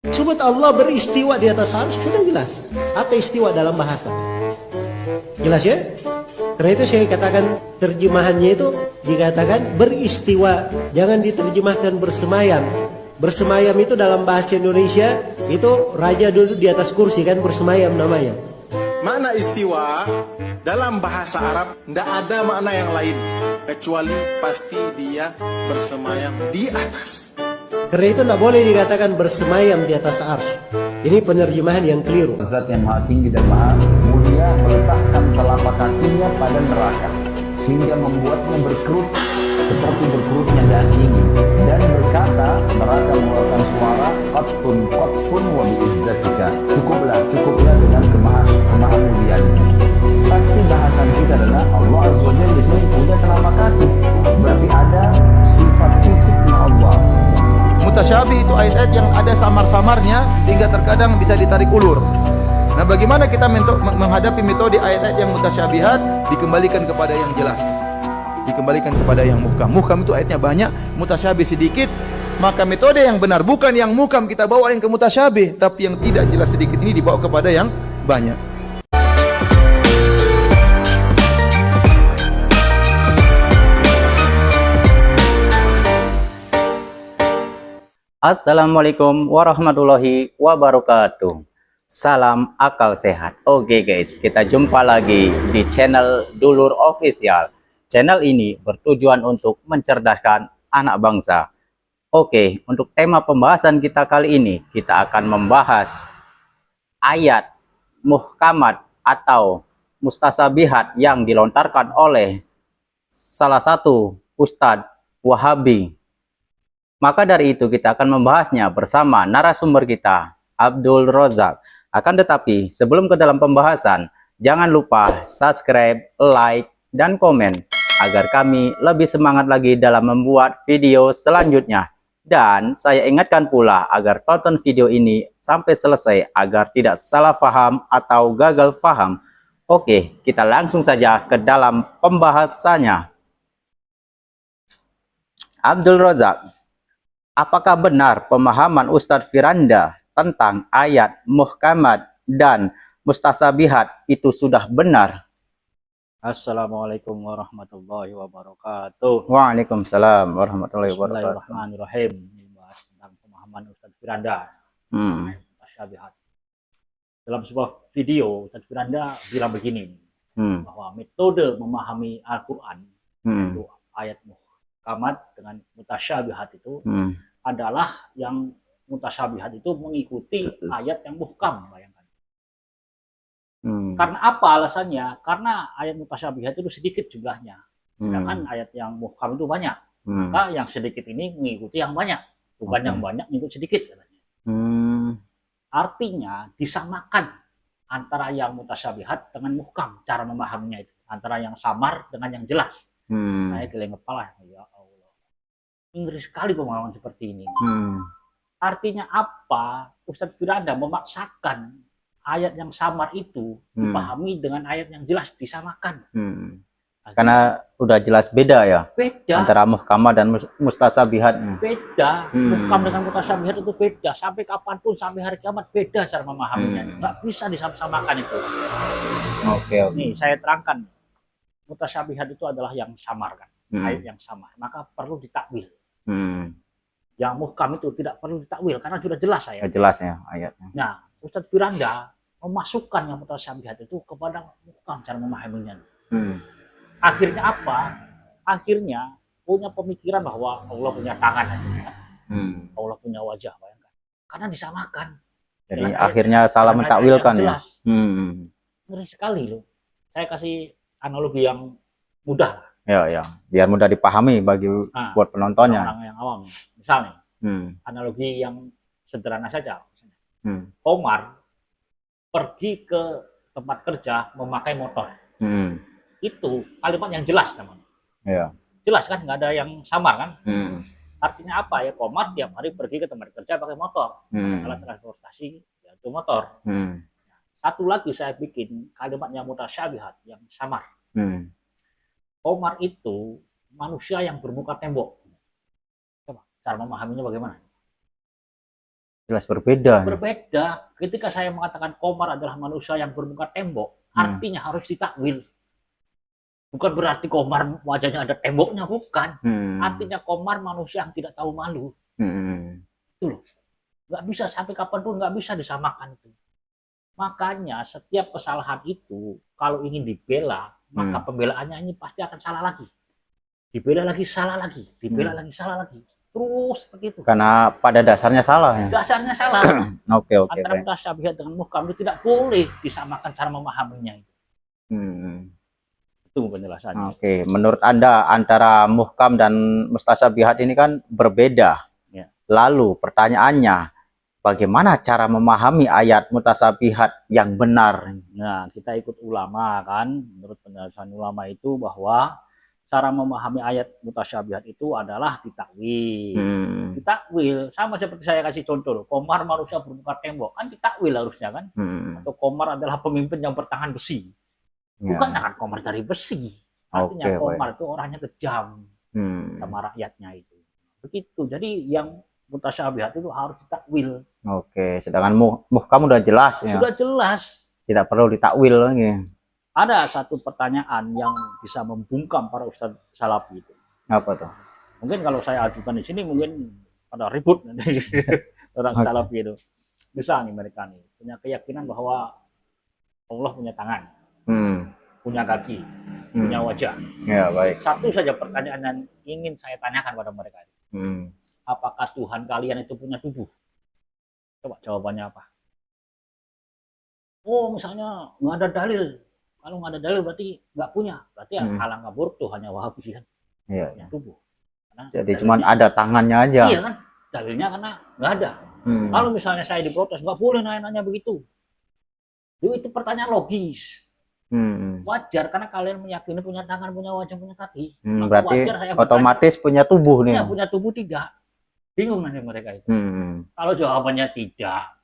Sebut Allah beristiwa di atas arsy sudah jelas. Apa istiwa dalam bahasa? Jelas ya? Karena itu saya katakan terjemahannya itu dikatakan beristiwa, jangan diterjemahkan bersemayam. Bersemayam itu dalam bahasa Indonesia itu raja duduk di atas kursi kan, bersemayam namanya. Makna istiwa dalam bahasa Arab tidak ada makna yang lain kecuali pasti dia bersemayam di atas. Karena itu tidak boleh dikatakan bersemayam di atas arsy. Ini penerjemahan yang keliru. Zat yang maha tinggi dan maha mulia meletakkan telapak kakinya pada neraka sehingga membuatnya berkerut seperti berkerutnya daging, dan berkata, neraka mengeluarkan suara qattun qattun wa biizzatika, cukuplah dengan kemahamuliaan. Saksi bahasan kita adalah Allah Azza wa Jalla di sini punya telapak kaki, berarti ada sifat fisiknya Allah. Mutasyabih itu ayat-ayat yang ada samar-samarnya sehingga terkadang bisa ditarik ulur. Nah, bagaimana kita menghadapi metode ayat-ayat yang mutasyabihat? Dikembalikan kepada yang jelas, dikembalikan kepada yang muhkam. Muhkam itu ayatnya banyak, mutasyabih sedikit. Maka metode yang benar bukan yang muhkam kita bawa yang ke mutasyabih, tapi yang tidak jelas sedikit ini dibawa kepada yang banyak. Assalamualaikum warahmatullahi wabarakatuh. Salam akal sehat. Oke guys, kita jumpa lagi di channel Dulur Official. Channel ini bertujuan untuk mencerdaskan anak bangsa. Oke, untuk tema pembahasan kita kali ini, kita akan membahas ayat muhkamat atau mustasabihat yang dilontarkan oleh salah satu Ustadz Wahabi. Maka dari itu kita akan membahasnya bersama narasumber kita, Abdul Rozak. Akan tetapi sebelum ke dalam pembahasan, jangan lupa subscribe, like, dan komen agar kami lebih semangat lagi dalam membuat video selanjutnya. Dan saya ingatkan pula agar tonton video ini sampai selesai agar tidak salah paham atau gagal paham. Oke, kita langsung saja ke dalam pembahasannya. Abdul Rozak, apakah benar pemahaman Ustadz Firanda tentang ayat muhkamat dan mustasabihat itu sudah benar? Assalamualaikum warahmatullahi wabarakatuh. Waalaikumsalam warahmatullahi wabarakatuh. Bismillahirrahmanirrahim. Membahas tentang pemahaman Ustadz Firanda mustasabihat. Dalam sebuah video Ustadz Firanda bilang begini, bahwa metode memahami Al-Quran itu ayat muhkamat dengan mutasyabihat itu adalah yang mutasyabihat itu mengikuti ayat yang muhkam, bayangkan. Karena apa alasannya? Karena ayat mutasyabihat itu sedikit jumlahnya, sedangkan ayat yang muhkam itu banyak. Maka yang sedikit ini mengikuti yang banyak, bukan yang banyak mengikuti sedikit katanya. Artinya disamakan antara yang mutasyabihat dengan muhkam cara memahaminya itu, antara yang samar dengan yang jelas. Saya geleng kepala, ya Allah. Inggris sekali pemahaman seperti ini. Artinya apa? Ustadz Firanda memaksakan ayat yang samar itu dipahami dengan ayat yang jelas, disamakan. Karena udah jelas beda ya? Beda. Antara muhkamah dan mustasabihat. Beda. Muhkam dengan mutasyabihat itu beda. Sampai kapanpun, sampai hari kiamat beda cara memahaminya. Nggak bisa disamakan itu. Oke. Nih, saya terangkan. Mutasyabihat itu adalah yang samar kan. Ayat yang samar. Maka perlu ditakwil. Yang muhkam itu tidak perlu ditakwil karena sudah jelas ayat. Jelas ya ayatnya. Nah, Ustadz Firanda memasukkan yang mutasyabihat itu kepada muhkam cara memahaminya. Akhirnya apa? Akhirnya punya pemikiran bahwa Allah punya tangan, Allah punya wajah, bayangkan. Karena disamakan. Jadi akhirnya salah mentakwilkan ya. Ngeri sekali loh. Saya kasih analogi yang mudah. Ya, biar mudah dipahami bagi buat penontonnya. Orang yang awam. Misalnya, analogi yang sederhana saja. Komar pergi ke tempat kerja memakai motor. Itu kalimat yang jelas namanya. Ya. Jelas kan, nggak ada yang samar kan? Artinya apa ya? Komar tiap hari pergi ke tempat kerja pakai motor. Alat transportasi yaitu motor. Satu lagi saya bikin kalimat yang mutasyabihat, yang samar. Komar itu manusia yang bermuka tembok. Coba cara memahaminya bagaimana? Jelas berbeda. Berbeda. Ketika saya mengatakan Komar adalah manusia yang bermuka tembok, artinya harus ditakwil. Bukan berarti Komar wajahnya ada temboknya, bukan. Artinya Komar manusia yang tidak tahu malu. Itu loh. Nggak bisa sampai kapanpun nggak bisa disamakan itu. Makanya setiap kesalahan itu kalau ingin dibela, maka pembelaannya ini pasti akan salah lagi. Dibela lagi, salah lagi. Dibela lagi, salah lagi. Terus seperti itu. Karena pada dasarnya salah ya. Dasarnya salah. Oke. Antara mutasyabihat dengan muhkam itu tidak boleh disamakan cara memahaminya itu. Itu penjelasannya. Oke, menurut Anda antara muhkam dan mustasyabihat ini kan berbeda. Ya. Lalu pertanyaannya, bagaimana cara memahami ayat mutasyabihat yang benar? Nah, kita ikut ulama kan. Menurut penjelasan ulama itu bahwa cara memahami ayat mutasyabihat itu adalah ditakwil. Ditakwil sama seperti saya kasih contoh, Komar manusia bermuka tembok, kan ditakwil harusnya kan. Atau Komar adalah pemimpin yang bertangan besi. Bukan akan Komar dari besi. Artinya Komar itu orangnya kejam sama rakyatnya itu. Begitu. Jadi yang mutasyabihat itu harus ditakwil. Oke, sedangkan muhkam udah jelas ya. Sudah jelas. Tidak perlu ditakwil lagi. Ada satu pertanyaan yang bisa membungkam para ustadz salafi itu. Apa tuh? Mungkin kalau saya ajukan di sini mungkin ada ribut orang salafi itu. Bisa nih mereka nih punya keyakinan bahwa Allah punya tangan, punya kaki, punya wajah. Ya, baik. Satu saja pertanyaan yang ingin saya tanyakan pada mereka. Apakah Tuhan kalian itu punya tubuh? Coba jawabannya apa? Oh, misalnya nggak ada dalil. Kalau nggak ada dalil berarti nggak punya. Berarti alangkah buruk Tuhannya Wahabi kan. Iya. Punya tubuh. Karena Jadi cuma ada tangannya aja. Iya kan? Dalilnya karena nggak ada. Kalau misalnya saya diprotes, nggak boleh nanya-nanya begitu. Itu pertanyaan logis. Wajar karena kalian meyakini punya tangan, punya wajah, punya kaki. Berarti wajar saya otomatis punya tubuh nih. Ya, punya tubuh tidak. Bingung nanti mereka itu. Kalau jawabannya tidak,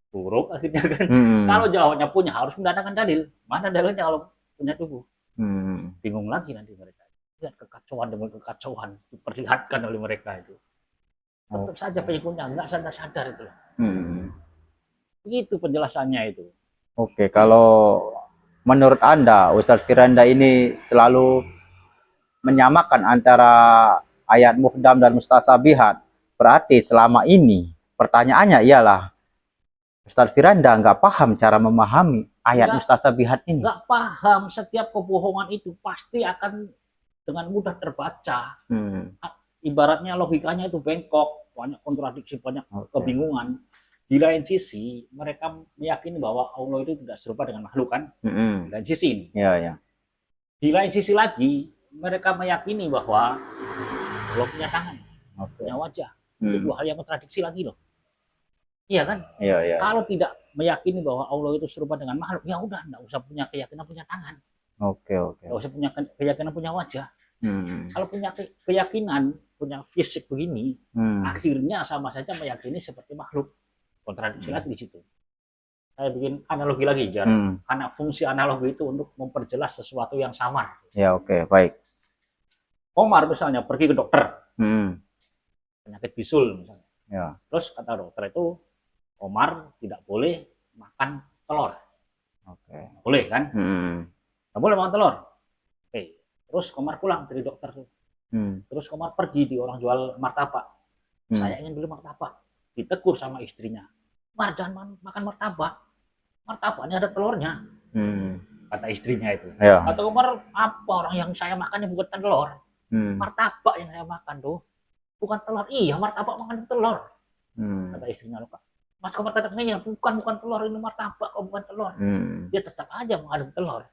buruk akhirnya kan. Kalau jawabannya punya, harus mendatangkan dalil. Mana dalilnya kalau punya tubuh? Bingung lagi nanti mereka. Lihat kekacauan demi kekacauan diperlihatkan oleh mereka itu. Tetap saja pengikutnya nggak sadar-sadar itu. Begitu penjelasannya itu. Oke, kalau menurut Anda, Ustadz Firanda ini selalu menyamakan antara ayat muhkam dan mustasyabihat. Berarti selama ini pertanyaannya ialah Ustadz Firanda nggak paham cara memahami ayat mustasyabihat ini. Nggak paham, setiap kebohongan itu pasti akan dengan mudah terbaca. Ibaratnya logikanya itu bengkok, banyak kontradiksi, banyak kebingungan. Di lain sisi, mereka meyakini bahwa Allah itu tidak serupa dengan makhluk kan? Di lain sisi ini. Ya. Di lain sisi lagi, mereka meyakini bahwa Allah punya tangan, punya wajah. Itu dua hal yang kontradiksi lagi loh. Iya kan? Iya. Kalau tidak meyakini bahwa Allah itu serupa dengan makhluk, ya udah, nggak usah punya keyakinan punya tangan. Oke. Nggak usah punya keyakinan punya wajah. Kalau punya keyakinan punya fisik begini, akhirnya sama saja meyakini seperti makhluk. Kontradiksi lagi di situ. Saya bikin analogi lagi, Jar. Karena fungsi analogi itu untuk memperjelas sesuatu yang samar. Ya, oke, baik. Komar misalnya pergi ke dokter, penyakit bisul misalnya. Ya. Terus kata dokter itu, Komar tidak boleh makan telur. Oke. Boleh kan? Nggak boleh makan telur. Oke. Terus Komar pulang dari dokter tuh. Terus Komar pergi di orang jual martabak. Saya ingin beli martabak. Ditegur sama istrinya. Mar, jangan makan martabak. Martabaknya ada telurnya. Kata istrinya itu. Ya. Kata Komar, apa orang yang saya makannya bukan telur. Martabak yang saya makan tuh. Bukan telur. Iya, martabak makan telur. Kata istrinya, loh, Mas Komar tetapnya bukan telur, ini martabak, bukan telur. Dia tetap aja mengaduk telur.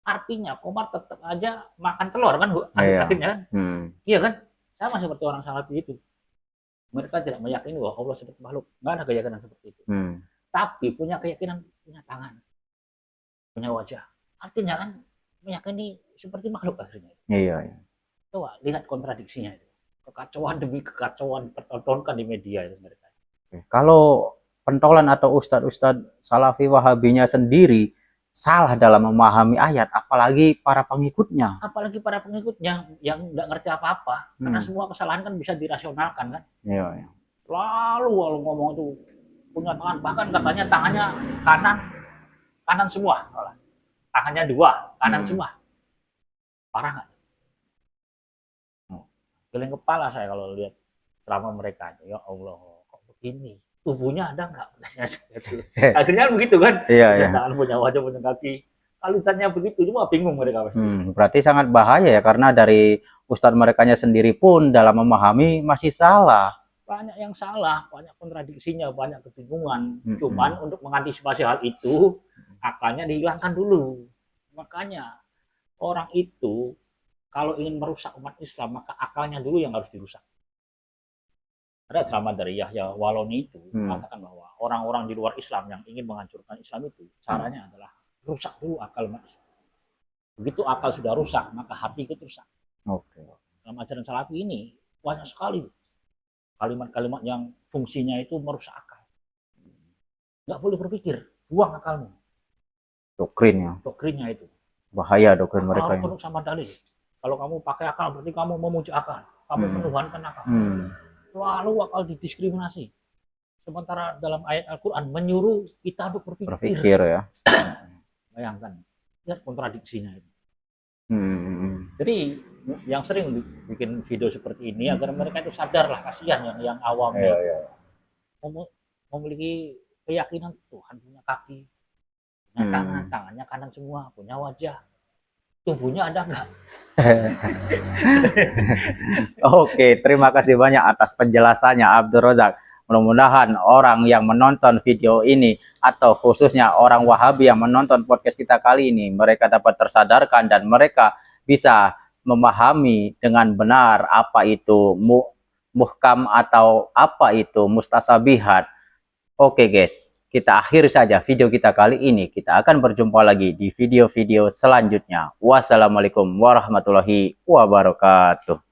Artinya Komar tetap aja makan telur kan, Bu? Akhirnya kan? Iya kan? Sama seperti orang Salafi itu. Mereka tidak meyakini bahwa Allah seperti makhluk. Nggak ada keyakinan seperti itu. Tapi punya keyakinan, punya tangan, punya wajah. Artinya kan meyakini seperti makhluk akhirnya. Iya. Coba lihat kontradiksinya itu. Kekacauan demi kekacauan dipertontonkan di media itu mereka. Kalau pentolan atau ustadz Salafi Wahabinya sendiri salah dalam memahami ayat, apalagi para pengikutnya. Apalagi para pengikutnya yang nggak ngerti apa-apa. Karena semua kesalahan kan bisa dirasionalkan kan. Iya. Lalu ngomong itu punya tangan, bahkan katanya tangannya kanan semua, tangannya dua, kanan semua. Parah nggak? Geleng kepala saya kalau lihat ceramah mereka. Ya Allah, kok begini? Tubuhnya ada nggak? Akhirnya begitu kan? Iya. Tangan punya wajah, punya kaki. Kalau ditanya begitu, cuma bingung mereka. Berarti sangat bahaya ya, karena dari ustadz merekanya sendiri pun dalam memahami masih salah. Banyak yang salah, banyak kontradiksinya, banyak kebingungan. Cuman untuk mengantisipasi hal itu, akalnya dihilangkan dulu. Makanya orang itu kalau ingin merusak umat Islam, maka akalnya dulu yang harus dirusak. Ada ceramah dari Yahya Waloni itu mengatakan bahwa orang-orang di luar Islam yang ingin menghancurkan Islam itu, caranya adalah rusak dulu akal umat Islam. Begitu akal sudah rusak, maka hati itu rusak. Dalam ajaran Salafi ini banyak sekali kalimat-kalimat yang fungsinya itu merusak akal. Nggak boleh berpikir, buang akalmu. Doktrinnya itu. Bahaya doktrin mereka harus ini. penuh sama dalil. Kalau kamu pakai akal, berarti kamu memuji akal. Kamu menuhankan akal. Lalu akal didiskriminasi. Sementara dalam ayat Al-Quran menyuruh kita untuk berpikir. Ya. Bayangkan, lihat kontradiksinya itu. Jadi yang sering bikin video seperti ini agar mereka itu sadar lah, kasihan yang awam memiliki keyakinan Tuhan punya kaki, punya tangan, tangannya kanan semua, punya wajah. Tubuhnya ada nggak? Oke, terima kasih banyak atas penjelasannya Abdul Razak. Mudah-mudahan orang yang menonton video ini atau khususnya orang Wahabi yang menonton podcast kita kali ini, mereka dapat tersadarkan dan mereka bisa memahami dengan benar apa itu muhkam atau apa itu mustasabihat. Oke guys, kita akhiri saja video kita kali ini. Kita akan berjumpa lagi di video-video selanjutnya. Wassalamualaikum warahmatullahi wabarakatuh.